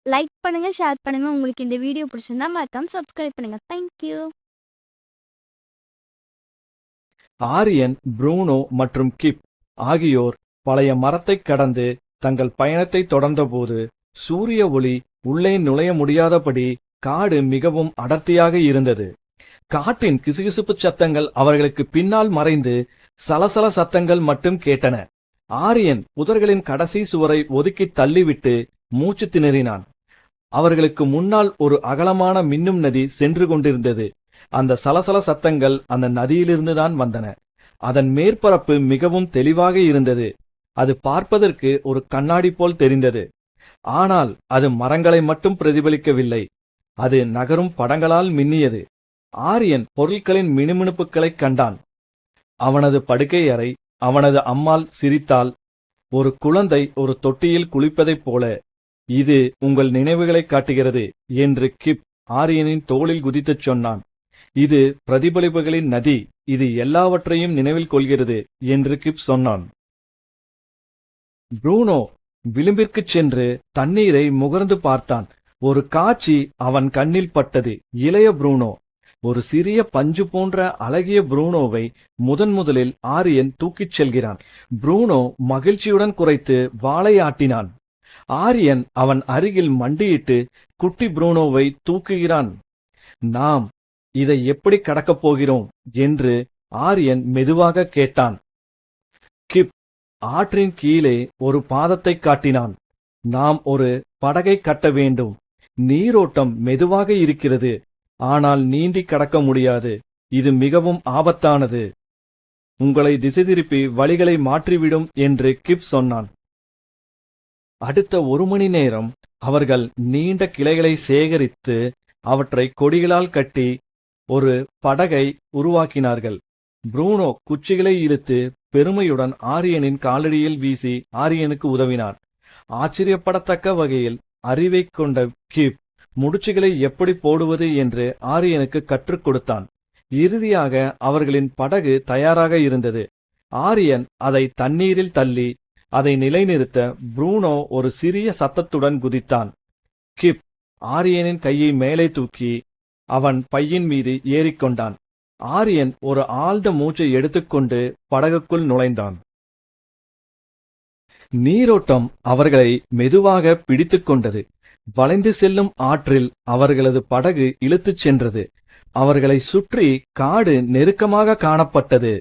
Like பண்ணுங்க, share பண்ணுங்க. உங்களுக்கு இந்த வீடியோ பிடிச்சிருந்தா மறக்காம சப்ஸ்கிரைப் பண்ணுங்க. Thank you. ஆரியன், ப்ரூனோ மற்றும் கிப் ஆகியோர் பழைய மரத்தைக் கடந்து தங்கள் பயணத்தை தொடர்ந்தபோது சூரிய ஒளி உள்ளே நுழைய முடியாதபடி காடு மிகவும் அடர்த்தியாக இருந்தது. காட்டின் கிசுகிசுப்புச் சத்தங்கள் அவர்களுக்கு பின்னால் மறைந்து சலசல சத்தங்கள் மட்டும் கேட்டன. ஆரியன் புதர்களின் கடைசி சுவரை ஒதுக்கித் தள்ளிவிட்டு மூச்சு திணறினான். அவர்களுக்கு முன்னால் ஒரு அகலமான மின்னும் நதி சென்று கொண்டிருந்தது. அந்த சலசல சத்தங்கள் அந்த நதியிலிருந்துதான் வந்தன. அதன் மேற்பரப்பு மிகவும் தெளிவாக இருந்தது. அது பார்ப்பதற்கு ஒரு கண்ணாடி போல் தெரிந்தது. ஆனால் அது மரங்களை மட்டும் பிரதிபலிக்கவில்லை, அது நகரும் படங்களால் மின்னியது. ஆரியன் பொருட்களின் மினுமினுப்புகளைக் கண்டான். அவனது படுக்கை அறை, அவனது அம்மாள் சிரித்தாள். ஒரு குழந்தை ஒரு தொட்டியில் குளிப்பதைப் போல. இது உங்கள் நினைவுகளைக் காட்டுகிறது என்று கிப் ஆரியனின் தோளில் குதித்துச் சொன்னான். இது பிரதிபலிப்புகளின் நதி, இது எல்லாவற்றையும் நினைவில் கொள்கிறது என்று கிப் சொன்னான். ப்ரூனோ விளிம்பிற்குச் சென்று தண்ணீரை முகர்ந்து பார்த்தான். ஒரு காட்சி அவன் கண்ணில் பட்டது. இளைய ப்ரூனோ, ஒரு சிறிய பஞ்சு போன்ற அழகிய ப்ரூனோவை முதலில் ஆரியன் தூக்கிச் செல்கிறான். ப்ரூனோ மகிழ்ச்சியுடன் குரைத்து வாளை ஆட்டினான். ஆரியன் அவன் அருகில் மண்டியிட்டு குட்டி ப்ரூனோவை தூக்குகிறான். நாம் இதை எப்படி கடக்கப் போகிறோம் என்று ஆரியன் மெதுவாக கேட்டான். கிப் ஆற்றின் கீழே ஒரு பாதத்தை காட்டினான். நாம் ஒரு படகை கட்ட வேண்டும். நீரோட்டம் மெதுவாக இருக்கிறது, ஆனால் நீந்தி கடக்க முடியாது. இது மிகவும் ஆபத்தானது. உங்களை திசை திருப்பி வழிகளை மாற்றிவிடும் என்று கிப் சொன்னான். அடுத்த 1 மணி நேரம் அவர்கள் நீண்ட கிளைகளை சேகரித்து அவற்றை கொடிகளால் கட்டி ஒரு படகை உருவாக்கினார்கள். ப்ரூனோ குச்சிகளை இழுத்து பெருமையுடன் ஆரியனின் காலடியில் வீசி ஆரியனுக்கு உதவினார். ஆச்சரியப்படத்தக்க வகையில் அறிவைக் கொண்ட கிப் முடிச்சுகளை எப்படி போடுவது என்று ஆரியனுக்கு கற்றுக் கொடுத்தான். இறுதியாக அவர்களின் படகு தயாராக இருந்தது. ஆரியன் அதை தண்ணீரில் தள்ளி அதை நிலைநிறுத்த ப்ரூனோ ஒரு சிறிய சத்தத்துடன் குதித்தான். கிப் ஆரியனின் கையை மேலே தூக்கி அவன் பையின் மீது ஏறிக்கொண்டான். ஆரியன் ஒரு ஆழ்ந்த மூச்சை எடுத்துக்கொண்டு படகுக்குள் நுழைந்தான். நீரோட்டம் அவர்களை மெதுவாக பிடித்துக் கொண்டது. வளைந்து செல்லும் ஆற்றில் அவர்களது படகு இழுத்துச் சென்றது. அவர்களை சுற்றி காடு நெருக்கமாக காணப்பட்டது.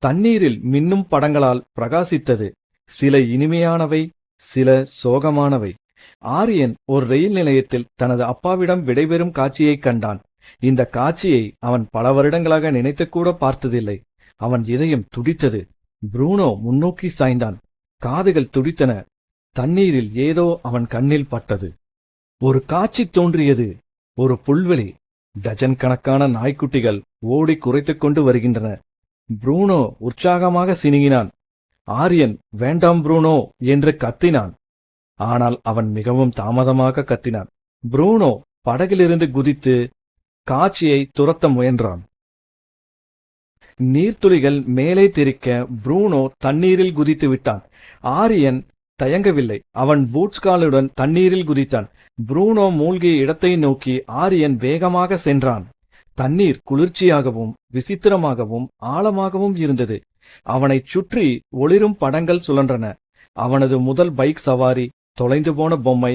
தண்ணீரில் மின்னும் படங்களால் பிரகாசித்தது. சில இனிமையானவை, சில சோகமானவை. ஆரியன் ஒரு ரயில் நிலையத்தில் தனது அப்பாவிடம் விடைபெறும் காட்சியைக் கண்டான். இந்த காட்சியை அவன் பல வருடங்களாக நினைத்துக்கூட பார்த்ததில்லை. அவன் இதயம் துடித்தது. ப்ரூனோ முன்னோக்கி சாய்ந்தான். காதுகள் துடித்தன. தண்ணீரில் ஏதோ அவன் கண்ணில் பட்டது. ஒரு காட்சி தோன்றியது. ஒரு புல்வெளி. டஜன் கணக்கான நாய்க்குட்டிகள் ஓடி குரைத்துக் கொண்டு வருகின்றன. ப்ரூனோ உற்சாகமாக சினுங்கினான். ஆரியன் வேண்டாம் ப்ரூனோ என்று கத்தினான். ஆனால் அவன் மிகவும் தாமதமாக கத்தினான். ப்ரூனோ படகிலிருந்து குதித்து காட்சியை துரத்த முயன்றான். நீர்த்துளிகள் மேலே தெரிக்க ப்ரூனோ தண்ணீரில் குதித்து விட்டான். ஆரியன் தயங்கவில்லை. அவன் பூட்ஸ்காலுடன் தண்ணீரில் குதித்தான். ப்ரூனோ மூழ்கிய இடத்தை நோக்கி ஆரியன் வேகமாக சென்றான். தண்ணீர் குளிர்ச்சியாகவும் விசித்திரமாகவும் ஆழமாகவும் இருந்தது. அவனைச் சுற்றி ஒளிரும் படங்கள் சுழன்றன. அவனது முதல் பைக் சவாரி, தொலைந்து போன பொம்மை,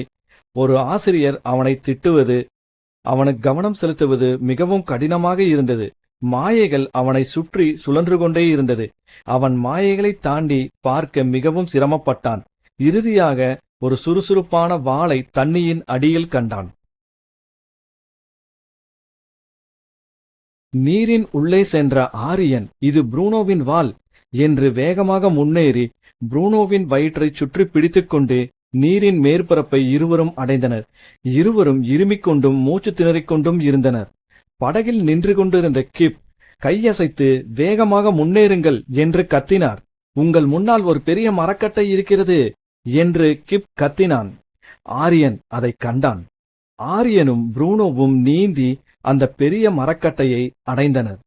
ஒரு ஆசிரியர் அவனை திட்டுவது, அவனுக்கு கவனம் செலுத்துவது மிகவும் கடினமாக இருந்தது. மாயைகள் அவனை சுற்றி சுழன்று கொண்டே இருந்தது. அவன் மாயைகளை தாண்டி பார்க்க மிகவும் சிரமப்பட்டான். இறுதியாக ஒரு சுறுசுறுப்பான வாளை தண்ணியின் அடியில் கண்டான். நீரின் உள்ளே சென்ற ஆரியன், இது ப்ரூனோவின் வாள் என்று வேகமாக முன்னேறி ப்ரூனோவின் வயிற்றைச் சுற்றி பிடித்துக்கொண்டு நீரின் மேற்பரப்பை இருவரும் அடைந்தனர். இருவரும் இருமிக் கொண்டும் மூச்சு திணறிக்கொண்டும் இருந்தனர். படகில் நின்று கொண்டிருந்த கிப் கையசைத்து வேகமாக முன்னேறுங்கள் என்று கத்தினார். உங்கள் முன்னால் ஒரு பெரிய மரக்கட்டை இருக்கிறது என்று கிப் கத்தினான். ஆரியன் அதைக் கண்டான். ஆரியனும் ப்ரூனோவும் நீந்தி அந்த பெரிய மரக்கட்டையை அடைந்தனர்.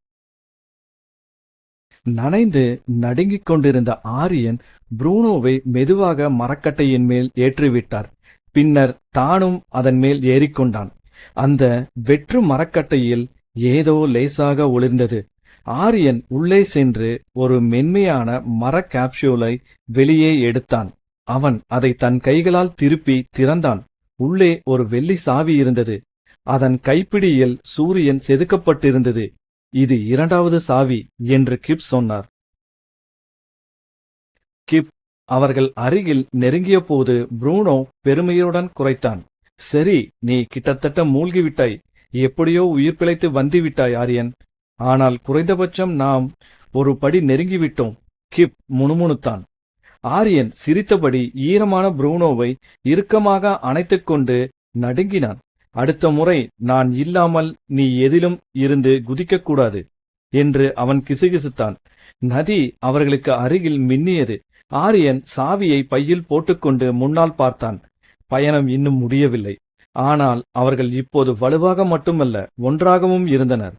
நனைந்து நடுங்கிக் கொண்டிருந்த ஆரியன் ப்ரூனோவை மெதுவாக மரக்கட்டையின் மேல் ஏற்றிவிட்டார். பின்னர் தானும் அதன் மேல் ஏறிக்கொண்டான். அந்த வெற்று மரக்கட்டையில் ஏதோ லேசாக ஒளிர்ந்தது. ஆரியன் உள்ளே சென்று ஒரு மென்மையான மர கேப்சூலை வெளியே எடுத்தான். அவன் அதை தன் கைகளால் திருப்பி திறந்தான். உள்ளே ஒரு வெள்ளி சாவி இருந்தது. அதன் கைப்பிடியில் சூரியன் செதுக்கப்பட்டிருந்தது. இது 2வது சாவி என்று கிப் சொன்னார். கிப் அவர்கள் அருகில் நெருங்கிய போது ப்ரூனோ பெருமையுடன் குரைத்தான். சரி, நீ கிட்டத்தட்ட மூழ்கிவிட்டாய். எப்படியோ உயிர் பிழைத்து வந்துவிட்டாய் ஆரியன். ஆனால் குறைந்தபட்சம் நாம் ஒரு படி நெருங்கிவிட்டோம். கிப் முணுமுணுத்தான். ஆரியன் சிரித்தபடி ஈரமான ப்ரூனோவை இறுக்கமாக அணைத்துக்கொண்டு நடுங்கினான். அடுத்த முறை நான் இல்லாமல் நீ எதிலும் இருந்து குதிக்கக்கூடாது என்று அவன் கிசுகிசுத்தான். நதி அவர்களுக்கு அருகில் மின்னியது. ஆரியன் சாவியை பையில் போட்டுக்கொண்டு முன்னால் பார்த்தான். பயணம் இன்னும் முடியவில்லை. ஆனால் அவர்கள் இப்போது வலுவாக மட்டுமல்ல, ஒன்றாகவும் இருந்தனர்.